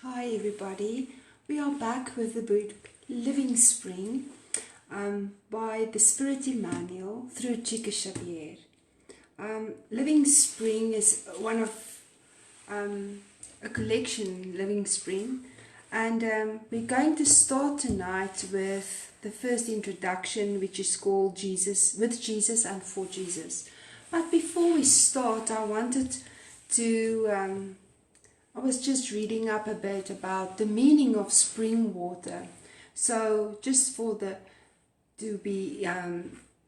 Hi everybody, we are back with the book Living Spring by the Spirit Emmanuel through Chico Xavier. Living Spring is one of a collection, Living Spring, and we're going to start tonight with the first introduction, which is called Jesus, with Jesus and for Jesus. But before we start, I wanted to I was just reading up a bit about the meaning of spring water. So just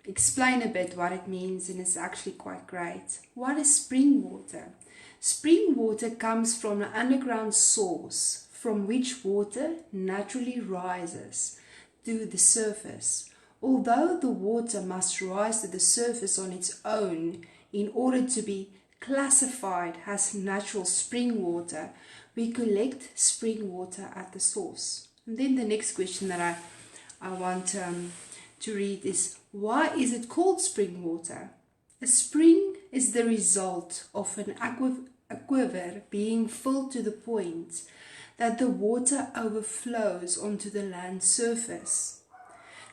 explain a bit what it means, and it's actually quite great. What is spring water? Spring water comes from an underground source from which water naturally rises to the surface. Although the water must rise to the surface on its own in order to be classified as natural spring water, we collect spring water at the source. And then the next question that I want to read is, why is it called spring water? A spring is the result of an aquifer being filled to the point that the water overflows onto the land surface.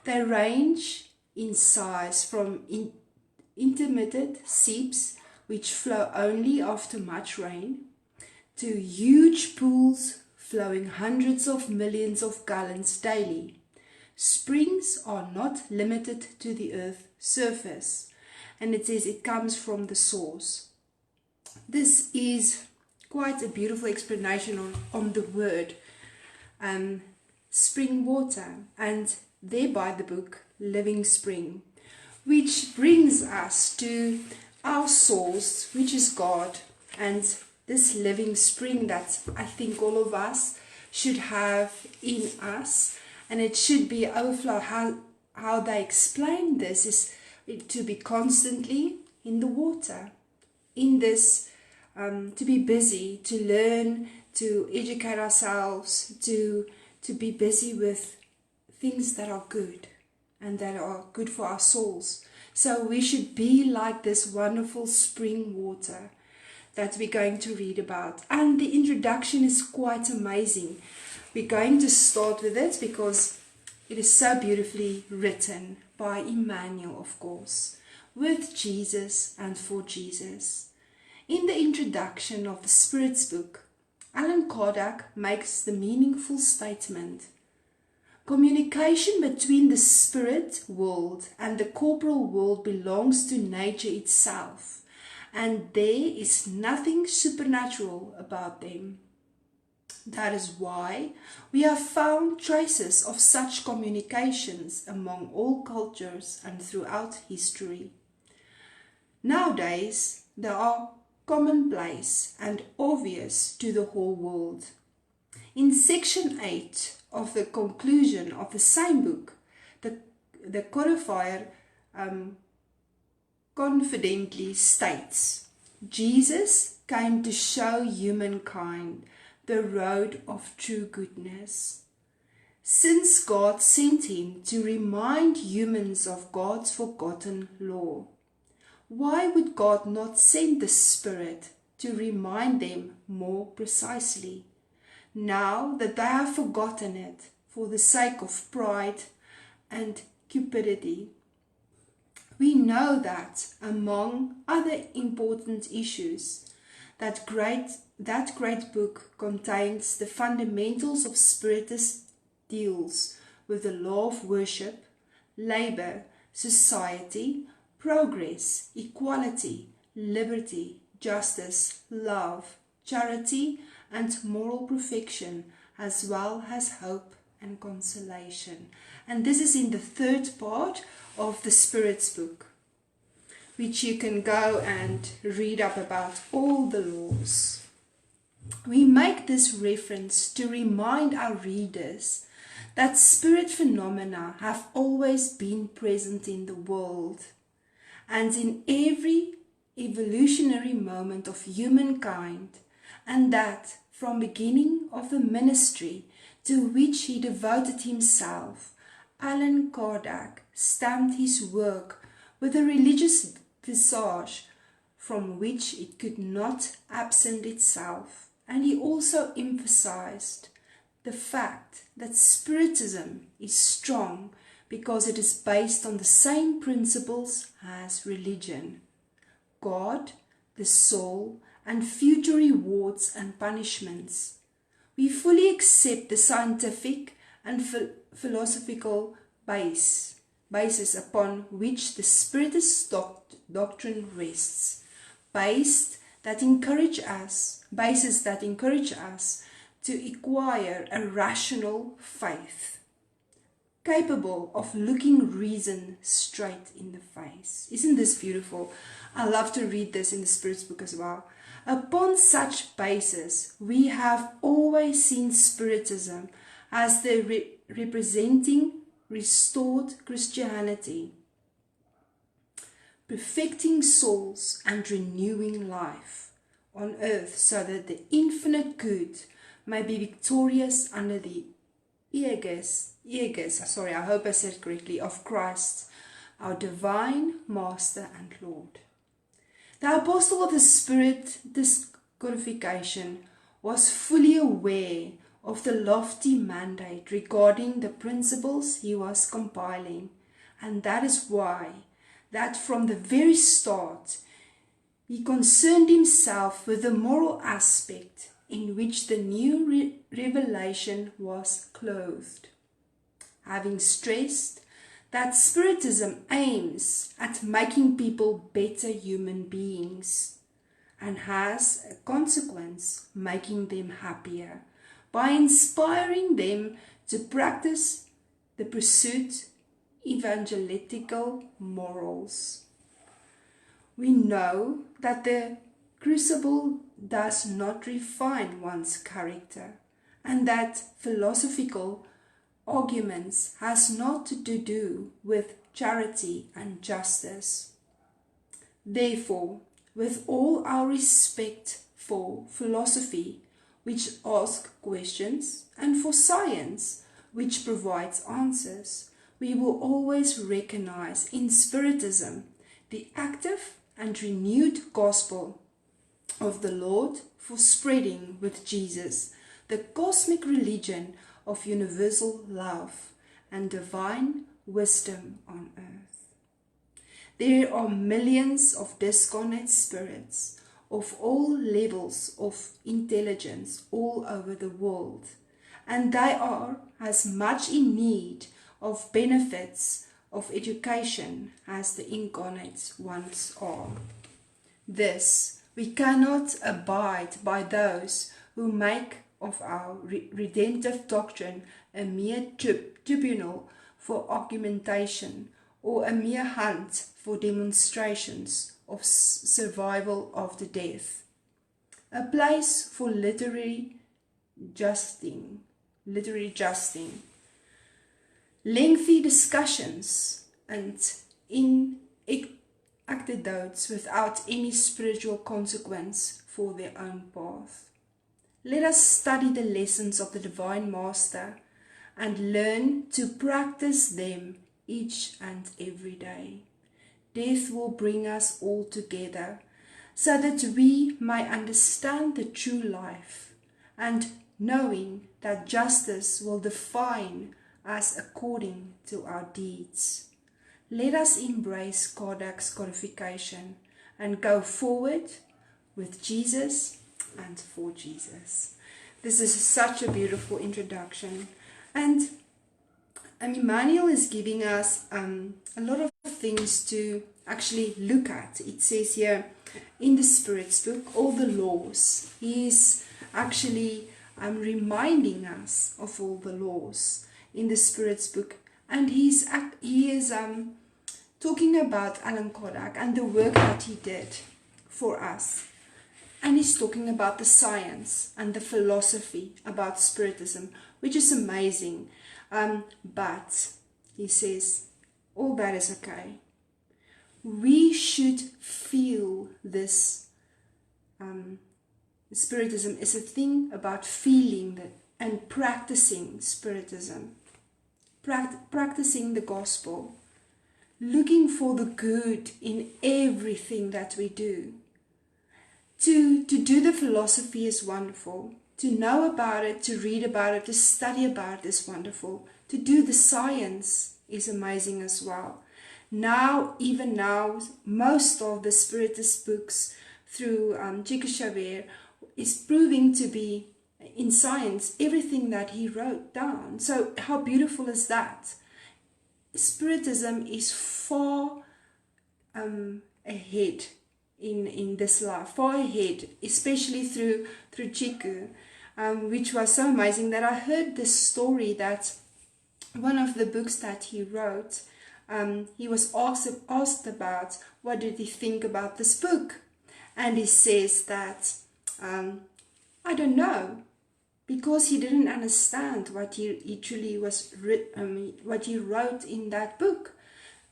They range in size from intermittent seeps, which flow only after much rain, to huge pools flowing hundreds of millions of gallons daily. Springs are not limited to the earth's surface, and it says it comes from the source. This is quite a beautiful explanation on the word spring water, and thereby the book Living Spring, which brings us to our source, which is God, and this living spring that I think all of us should have in us, and it should be overflow. How they explain this is to be constantly in the water, in this, to be busy, to learn, to educate ourselves, to be busy with things that are good and that are good for our souls. So we should be like this wonderful spring water that we're going to read about. And the introduction is quite amazing. We're going to start with it because it is so beautifully written by Emmanuel, of course, with Jesus and for Jesus. In the introduction of the Spirit's book, Allan Kardec makes the meaningful statement: communication between the spirit world and the corporal world belongs to nature itself, and there is nothing supernatural about them. That is why we have found traces of such communications among all cultures and throughout history. Nowadays, they are commonplace and obvious to the whole world. In section 8 of the conclusion of the same book, the codifier confidently states, Jesus came to show humankind the road of true goodness. Since God sent him to remind humans of God's forgotten law, why would God not send the Spirit to remind them more precisely, now that they have forgotten it for the sake of pride and cupidity? We know that, among other important issues, that great book contains the fundamentals of Spiritism, deals with the law of worship, labor, society, progress, equality, liberty, justice, love, charity, and moral perfection, as well as hope and consolation. And this is in the third part of the Spirit's book, which you can go and read up about all the laws. We make this reference to remind our readers that spirit phenomena have always been present in the world and in every evolutionary moment of humankind, and that from beginning of the ministry to which he devoted himself, Allan Kardec stamped his work with a religious visage from which it could not absent itself, And he also emphasized the fact that Spiritism is strong because it is based on the same principles as religion: God, the soul, and future rewards and punishments. We fully accept the scientific and philosophical basis upon which the Spiritist doctrine rests, bases that encourage us to acquire a rational faith, capable of looking reason straight in the face. Isn't this beautiful? I love to read this in the Spirit's book as well. Upon such basis, we have always seen Spiritism as the representing restored Christianity, perfecting souls and renewing life on earth so that the infinite good may be victorious under the aegis, I hope I said it correctly, of Christ, our divine Master and Lord. The Apostle of the Spirit discodification was fully aware of the lofty mandate regarding the principles he was compiling, and that is why that from the very start he concerned himself with the moral aspect in which the new revelation was clothed, having stressed that Spiritism aims at making people better human beings and has a consequence making them happier by inspiring them to practice the pursuit evangelical morals. We know that the crucible does not refine one's character, and that philosophical arguments has not to do with charity and justice. Therefore, with all our respect for philosophy, which asks questions, and for science, which provides answers, we will always recognize in Spiritism the active and renewed gospel of the Lord for spreading with Jesus the cosmic religion of universal love and divine wisdom on earth. There are millions of discarnate spirits of all levels of intelligence all over the world, and they are as much in need of benefits of education as the incarnate ones are. This we cannot abide by those who make of our redemptive doctrine a mere tribunal for argumentation or a mere hunt for demonstrations of survival after death, a place for literary justing, lengthy discussions and anecdotes without any spiritual consequence for their own path. Let us study the lessons of the Divine Master and learn to practice them each and every day. Death will bring us all together so that we may understand the true life, and knowing that justice will define us according to our deeds. Let us embrace Kardec's codification and go forward with Jesus and for Jesus. This is such a beautiful introduction, and Emmanuel is giving us a lot of things to actually look at. It says here in the Spirit's book, all the laws. He is actually reminding us of all the laws in the Spirit's book, and he is talking about Allan Kardec and the work that he did for us. And he's talking about the science and the philosophy about Spiritism, which is amazing. But he says, all that is okay. We should feel this. Spiritism is a thing about feeling that and practicing Spiritism. Practicing the gospel. Looking for the good in everything that we do. To do the philosophy is wonderful. To know about it, to read about it, to study about it is wonderful. To do the science is amazing as well. Now, even now, most of the Spiritist books through Chico Xavier is proving to be, in science, everything that he wrote down. So how beautiful is that? Spiritism is far ahead in this life, far ahead, especially through Chico, which was so amazing that I heard this story that one of the books that he wrote, he was asked about what did he think about this book, and he says that I don't know, because he didn't understand what he truly was what he wrote in that book,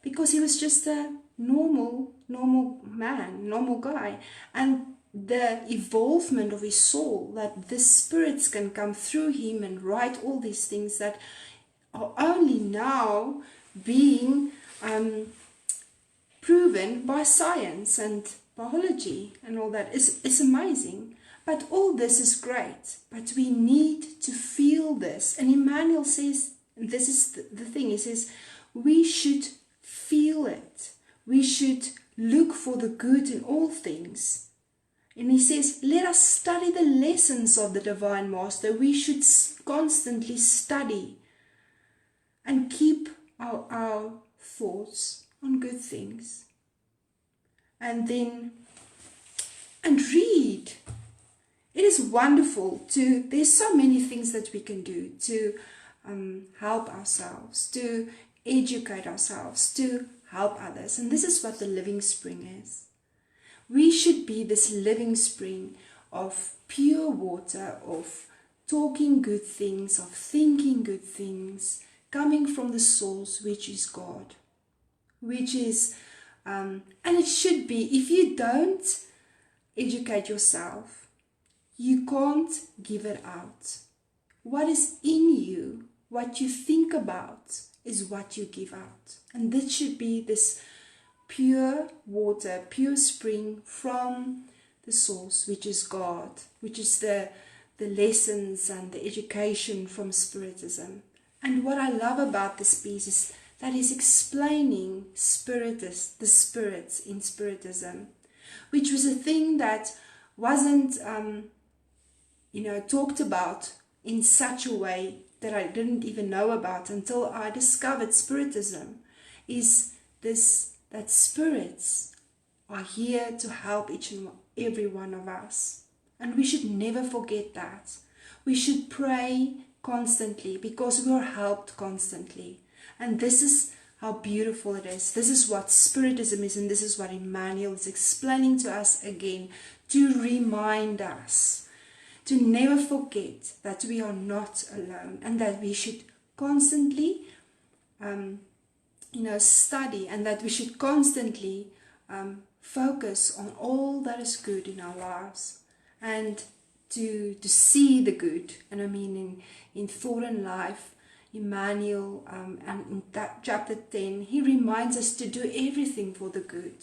because he was just a normal man, normal guy, and the evolvement of his soul, that the spirits can come through him and write all these things that are only now being proven by science and biology and all that. It's amazing. But all this is great, but we need to feel this. And Emmanuel says, and this is the thing, he says, we should feel it. We should look for the good in all things. And he says, let us study the lessons of the Divine Master. We should constantly study and keep our thoughts on good things. And read. It is wonderful there's so many things that we can do to help ourselves, to educate ourselves, to help others. And this is what the living spring is. We should be this living spring of pure water, of talking good things, of thinking good things, coming from the source, which is God, which is, and it should be, if you don't educate yourself, you can't give it out. What is in you, what you think about, is what you give out. And this should be this pure water, pure spring from the source, which is God, which is the lessons and the education from Spiritism. And what I love about this piece is that he's explaining the spirits in Spiritism, which was a thing that wasn't talked about in such a way that I didn't even know about until I discovered Spiritism, is this, that spirits are here to help each and every one of us. And we should never forget that. We should pray constantly because we are helped constantly. And this is how beautiful it is. This is what Spiritism is, and this is what Emmanuel is explaining to us again, to remind us to never forget that we are not alone, and that we should constantly study, and that we should constantly focus on all that is good in our lives, and to see the good. And I mean, in Thought and Life, Emmanuel, and in that chapter 10, he reminds us to do everything for the good.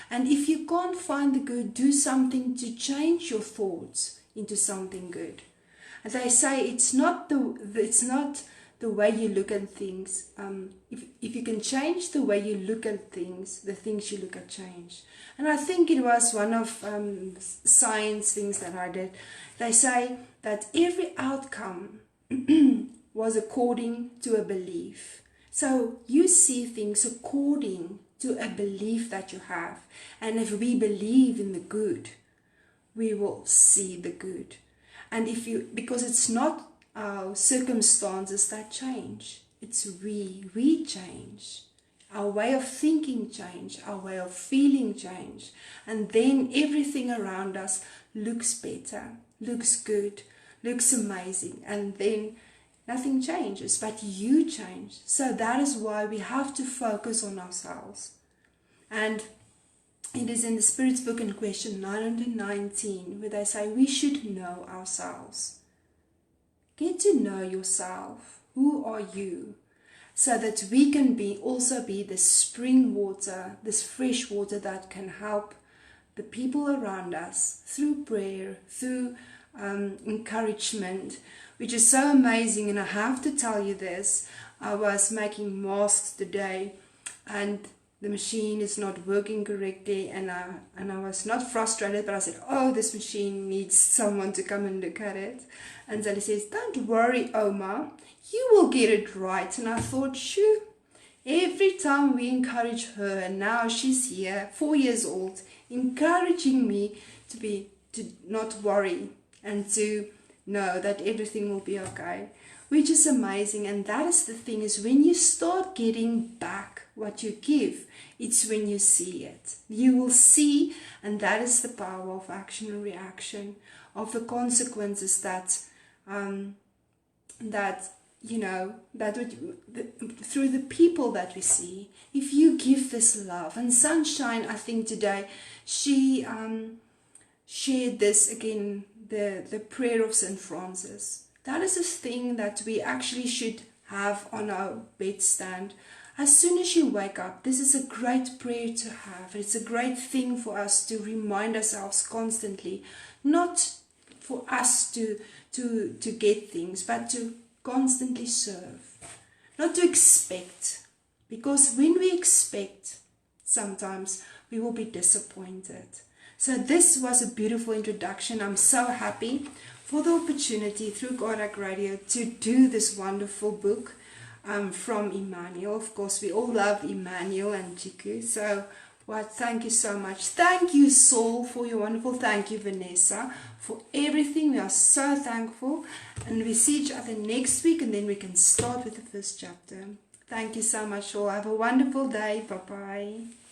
And if you can't find the good, do something to change your thoughts into something good. As I say, it's not the way you look at things. If you can change the way you look at things, the things you look at change. And I think it was one of science things that I did. They say that every outcome was according to a belief. So you see things according to a belief that you have. And if we believe in the good, we will see the good. And because it's not our circumstances that change, it's we change. Our way of thinking change, our way of feeling change. And then everything around us looks better, looks good, looks amazing. And then nothing changes, but you change. So that is why we have to focus on ourselves. And it is in the Spirit's book in question 919 where they say we should know ourselves. Get to know yourself. Who are you? So that we can also be the spring water, this fresh water that can help the people around us through prayer, through encouragement, which is so amazing. And I have to tell you this, I was making masks today and the machine is not working correctly, and I was not frustrated, but I said, oh, this machine needs someone to come and look at it. And Sally says, don't worry, Oma, you will get it right. And I thought, shoo, every time we encourage her, and now she's here, 4 years old, encouraging me to not worry and to know that everything will be okay, which is amazing. And that is the thing, is when you start getting back what you give, it's when you see it. You will see, and that is the power of action and reaction, of the consequences that through the people that we see. If you give this love, and Sunshine, I think today, she shared this again, the prayer of St. Francis. That is a thing that we actually should have on our bedstand. As soon as you wake up, this is a great prayer to have. It's a great thing for us to remind ourselves constantly, not for us to get things, but to constantly serve, not to expect. Because when we expect, sometimes we will be disappointed. So this was a beautiful introduction. I'm so happy for the opportunity through Kodak Radio to do this wonderful book from Emmanuel. Of course, we all love Emmanuel and Chico. So, thank you so much. Thank you, Saul, for your wonderful. Thank you, Vanessa, for everything. We are so thankful. And we see each other next week, and then we can start with the first chapter. Thank you so much, all. Have a wonderful day. Bye-bye.